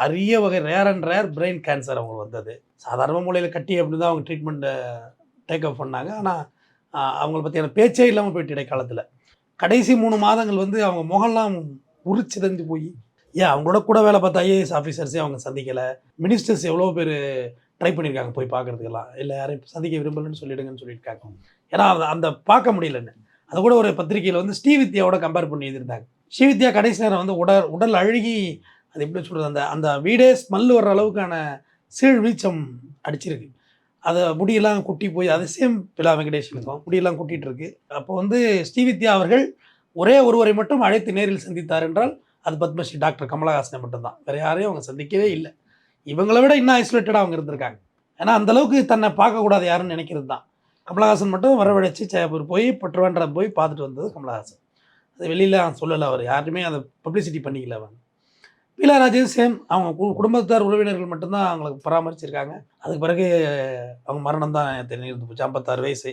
அரிய வகை rare and rare brain cancer அவங்களுக்கு வந்தது. சாதாரண மூளையில கட்டி அப்படி தான் அவங்க ட்ரீட்மெண்ட்டை டேக் அப் பண்ணாங்க. ஆனால் அவங்கள பற்றியான பேச்சே இல்லாமல் போயிட்டு இடைக்காலத்தில். கடைசி 3 மாதங்கள் வந்து அவங்க முகம்லாம் உரிச்சிதஞ்சு போய் ஏன் அவங்களோட கூட வேலை பார்த்த ஐஏஎஸ் ஆஃபீஸர்ஸே அவங்க சந்திக்கலை. மினிஸ்டர்ஸ் எவ்வளோ பேர் ட்ரை பண்ணியிருக்காங்க போய் பார்க்குறதுக்கெல்லாம். இல்லை யாரையும் சந்திக்க விரும்பலன்னு சொல்லிடுங்கன்னு சொல்லியிருக்காங்க. ஏன்னா அந்த பார்க்க முடியலன்னு. அது கூட ஒரு பத்திரிகையில் வந்து ஸ்ரீவித்யாவோட கம்பேர் பண்ணி எழுதியிருந்தாங்க. ஸ்ரீவித்யா கடைசி நேரம் வந்து உடல் அழுகி அது எப்படி சொல்கிறது, அந்த அந்த வீடே ஸ்மெல் வர்ற அளவுக்கான சீழ் வீச்சம் அடிச்சிருக்கு. அதை முடியெல்லாம் குட்டி போய் அது சேம் பிலா வெங்கடேஷனுக்கும் முடியெல்லாம் குட்டிகிட்டு இருக்கு. அப்போ வந்து ஸ்ரீவித்யா அவர்கள் ஒரே ஒருவரை மட்டும் அழைத்து நேரில் சந்தித்தார் என்றால் அது பத்மஸ்ரீ டாக்டர் கமலஹாசனை மட்டும்தான். வேறு யாரையும் அவங்க சந்திக்கவே இல்லை. இவங்களை விட இன்னும் ஐசோலேட்டடாக அவங்க இருந்திருக்காங்க. ஏன்னா அந்தளவுக்கு தன்னை பார்க்கக்கூடாது யாருன்னு நினைக்கிறது தான். கமலஹாசன் மட்டும் வரவழைச்சி ஜெயப்பூர் போய் பட்டுவான்றம் போய் பார்த்துட்டு வந்தது கமலஹாசன். அது வெளியில் சொல்லலை, அவர் யாருமே அதை பப்ளிசிட்டி பண்ணிக்கல. அவங்க பீலா ராஜேஷ் சேம், அவங்க குடும்பத்தார் உறவினர்கள் மட்டும்தான் அவங்களுக்கு பராமரிச்சிருக்காங்க. அதுக்கு பிறகு அவங்க மரணம் தான் நிகழ்ந்து போச்சு. 56 வயசு.